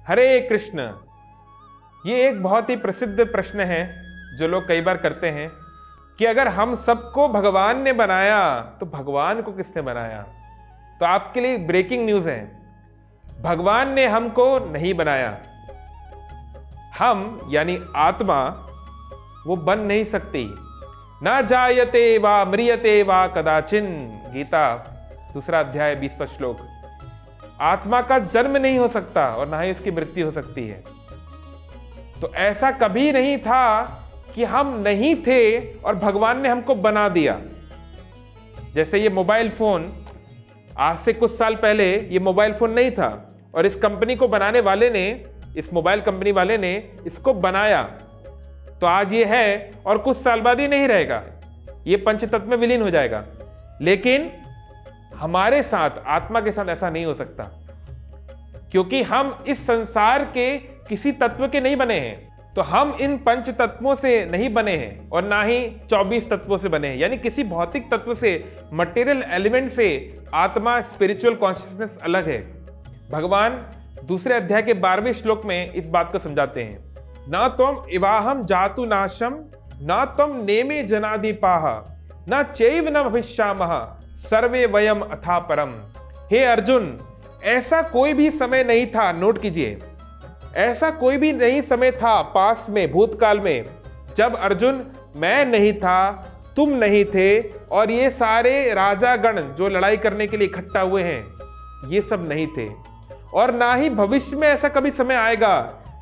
हरे कृष्ण। ये एक बहुत ही प्रसिद्ध प्रश्न है जो लोग कई बार करते हैं कि अगर हम सबको भगवान ने बनाया तो भगवान को किसने बनाया। तो आपके लिए ब्रेकिंग न्यूज़ है, भगवान ने हमको नहीं बनाया। हम यानी आत्मा वो बन नहीं सकती। ना जायते वा म्रियते वा कदाचिन, गीता 2 अध्याय 20वां श्लोक। आत्मा का जन्म नहीं हो सकता और ना ही उसकी मृत्यु हो सकती है। तो ऐसा कभी नहीं था कि हम नहीं थे और भगवान ने हमको बना दिया। जैसे ये मोबाइल फोन, आज से कुछ साल पहले ये मोबाइल फोन नहीं था और इस कंपनी को बनाने वाले ने, इस मोबाइल कंपनी वाले ने इसको बनाया, तो आज ये है और कुछ साल बाद ये नहीं रहेगा, ये पंचतत्व में विलीन हो जाएगा। लेकिन हमारे साथ, आत्मा के साथ ऐसा नहीं हो सकता, क्योंकि हम इस संसार के किसी तत्व के नहीं बने हैं। तो हम इन पंच तत्वों से नहीं बने हैं और ना ही 24 तत्वों से बने हैं, यानी किसी भौतिक तत्व से, मटेरियल एलिमेंट से आत्मा, स्पिरिचुअल कॉन्शियसनेस अलग है। भगवान 2 अध्याय के 12वें श्लोक में इस बात को समझाते हैं, ना त्वम इवाहम जातु नाशम, ना त्वम नेमे जनादिपाह, ना चैव न भविष्यामः, सर्वे वयम अथा परम। हे अर्जुन, ऐसा कोई भी समय नहीं था, नोट कीजिए, ऐसा कोई भी नहीं समय था पास्ट में, भूतकाल में, जब अर्जुन मैं नहीं था, तुम नहीं थे और ये सारे राजागण जो लड़ाई करने के लिए इकट्ठा हुए हैं, ये सब नहीं थे। और ना ही भविष्य में ऐसा कभी समय आएगा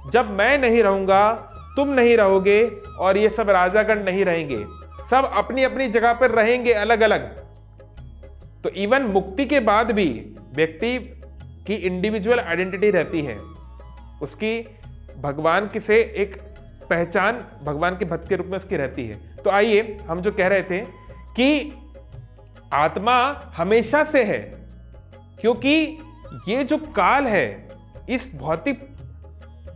जब मैं नहीं रहूंगा, तुम नहीं रहोगे और ये सब राजागण नहीं रहेंगे। सब अपनी अपनी जगह पर रहेंगे अलग अलग। तो इवन मुक्ति के बाद भी व्यक्ति की इंडिविजुअल आइडेंटिटी रहती है, उसकी भगवान की से एक पहचान भगवान के भक्त के रूप में उसकी रहती है। तो आइए, हम जो कह रहे थे कि आत्मा हमेशा से है, क्योंकि ये जो काल है, इस भौतिक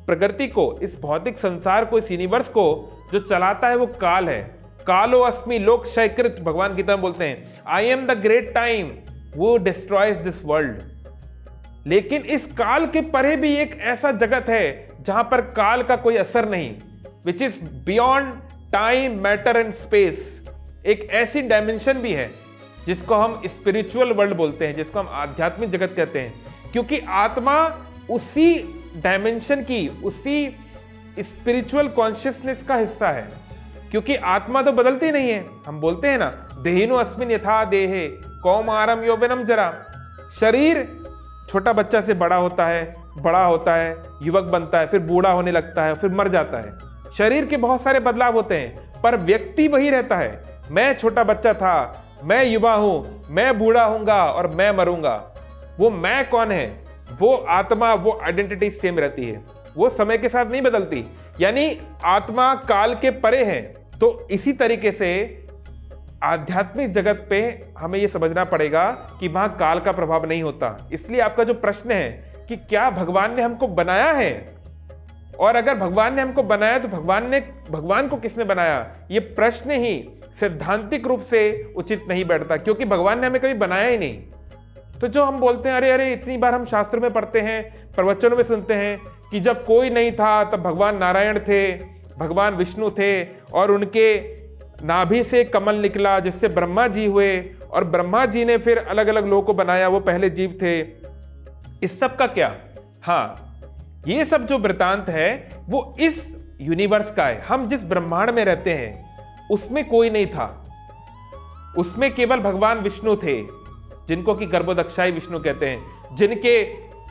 प्रकृति को, इस भौतिक संसार को, इस यूनिवर्स को जो चलाता है वो काल है। कालो अस्मि लोक क्षयकृत, भगवान गीता में बोलते हैं, I am the great time वो डिस्ट्रॉयज दिस वर्ल्ड। लेकिन इस काल के परे भी एक ऐसा जगत है जहां पर काल का कोई असर नहीं, which is beyond time, matter and space. एक ऐसी डायमेंशन भी है जिसको हम स्पिरिचुअल वर्ल्ड बोलते हैं, जिसको हम आध्यात्मिक जगत कहते हैं, क्योंकि आत्मा उसी डायमेंशन की, उसी स्पिरिचुअल कॉन्शियसनेस का हिस्सा है। क्योंकि आत्मा तो बदलती नहीं है। हम बोलते हैं ना, देहिनो अस्मिन यथा देहे कौमारम यौवनम जरा। शरीर छोटा बच्चा से बड़ा होता है, युवक बनता है, फिर बूढ़ा होने लगता है, फिर मर जाता है। शरीर के बहुत सारे बदलाव होते हैं, पर व्यक्ति वही रहता है। मैं छोटा बच्चा था, मैं युवा हूं, मैं बूढ़ा होऊंगा और मैं मरूंगा। वो मैं कौन है, वो आत्मा, वो आइडेंटिटी सेम रहती है, वो समय के साथ नहीं बदलती। यानी आत्मा काल के परे है। तो इसी तरीके से आध्यात्मिक जगत पे हमें ये समझना पड़ेगा कि वहां काल का प्रभाव नहीं होता। इसलिए आपका जो प्रश्न है कि क्या भगवान ने हमको बनाया है, और अगर भगवान ने हमको बनाया तो भगवान को किसने बनाया, ये प्रश्न ही सैद्धांतिक रूप से उचित नहीं बैठता, क्योंकि भगवान ने हमें कभी बनाया ही नहीं। तो जो हम बोलते हैं, अरे इतनी बार हम शास्त्र में पढ़ते हैं, प्रवचनों में सुनते हैं कि जब कोई नहीं था तब भगवान नारायण थे, भगवान विष्णु थे और उनके नाभि से कमल निकला जिससे ब्रह्मा जी हुए और ब्रह्मा जी ने फिर अलग अलग लोगों को बनाया, वो पहले जीव थे। इस सब का क्या? हाँ, ये सब जो वृतांत है वो इस यूनिवर्स का है। हम जिस ब्रह्मांड में रहते हैं उसमें कोई नहीं था, उसमें केवल भगवान विष्णु थे, जिनको कि गर्भोदक्षाई विष्णु कहते हैं, जिनके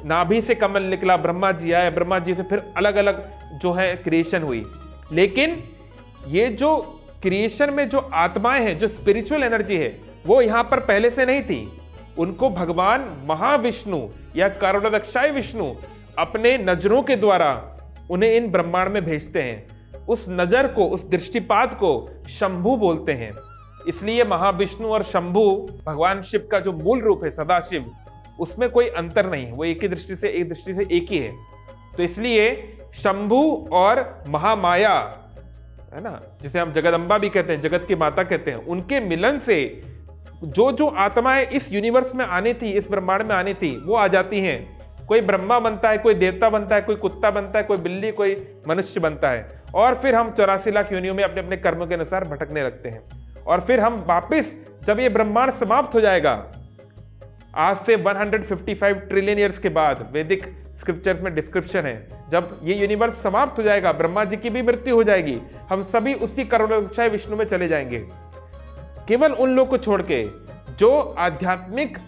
नाभि से कमल निकला, ब्रह्मा जी आए, ब्रह्मा जी से फिर अलग अलग जो है क्रिएशन हुई। लेकिन ये जो क्रिएशन में जो आत्माएं हैं, जो स्पिरिचुअल एनर्जी है, वो यहां पर पहले से नहीं थी। उनको भगवान महाविष्णु या गर्भोदक्षाई विष्णु अपने नजरों के द्वारा उन्हें इन ब्रह्मांड में भेजते हैं। उस नजर को, उस दृष्टिपात को शंभु बोलते हैं। इसलिए महाविष्णु और शंभु, भगवान शिव का जो मूल रूप है सदाशिव, उसमें कोई अंतर नहीं है, वो एक दृष्टि से एक ही है। तो इसलिए शंभु और महामाया, है ना, जिसे हम जगदम्बा भी कहते हैं, जगत की माता कहते हैं, उनके मिलन से जो जो आत्माएं इस यूनिवर्स में आनी थी, इस ब्रह्मांड में आनी थी, वो आ जाती हैं। कोई ब्रह्मा बनता है, कोई देवता बनता है, कोई कुत्ता बनता है, कोई बिल्ली, कोई मनुष्य बनता है, और फिर हम 84 लाख योनियों में अपने अपने कर्मों के अनुसार भटकने लगते हैं। और फिर हम वापिस, जब ये ब्रह्मांड समाप्त हो जाएगा, आज से 155 ट्रिलियन ईयर्स के बाद, वैदिक स्क्रिप्चर्स में डिस्क्रिप्शन है, जब ये यूनिवर्स समाप्त हो जाएगा, ब्रह्मा जी की भी मृत्यु हो जाएगी, हम सभी उसी करुणाक्षय विष्णु में चले जाएंगे। केवल उन लोग को छोड़ के जो आध्यात्मिक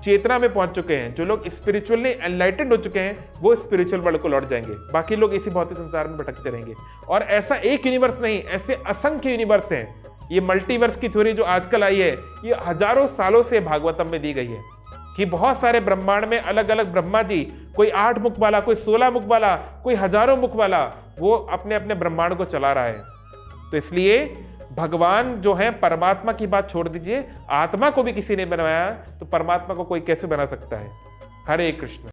चेतना में पहुंच चुके हैं, जो लोग स्पिरिचुअली एनलाइटेंड हो चुके हैं, वो स्पिरिचुअल वर्ल्ड को लौट जाएंगे। बाकी लोग इसी भौतिक संसार में भटकते रहेंगे। और ऐसा एक यूनिवर्स नहीं, ऐसे असंख्य यूनिवर्स हैं। ये मल्टीवर्स की थ्योरी जो आजकल आई है, ये हजारों सालों से भागवतम में दी गई है कि बहुत सारे ब्रह्मांड में अलग अलग ब्रह्मा जी, कोई 8 मुख वाला, कोई 16 मुख वाला, कोई हजारों मुख वाला, वो अपने अपने ब्रह्मांड को चला रहा है। तो इसलिए भगवान जो है, परमात्मा की बात छोड़ दीजिए, आत्मा को भी किसी ने बनाया, तो परमात्मा को कोई कैसे बना सकता है। हरे कृष्ण।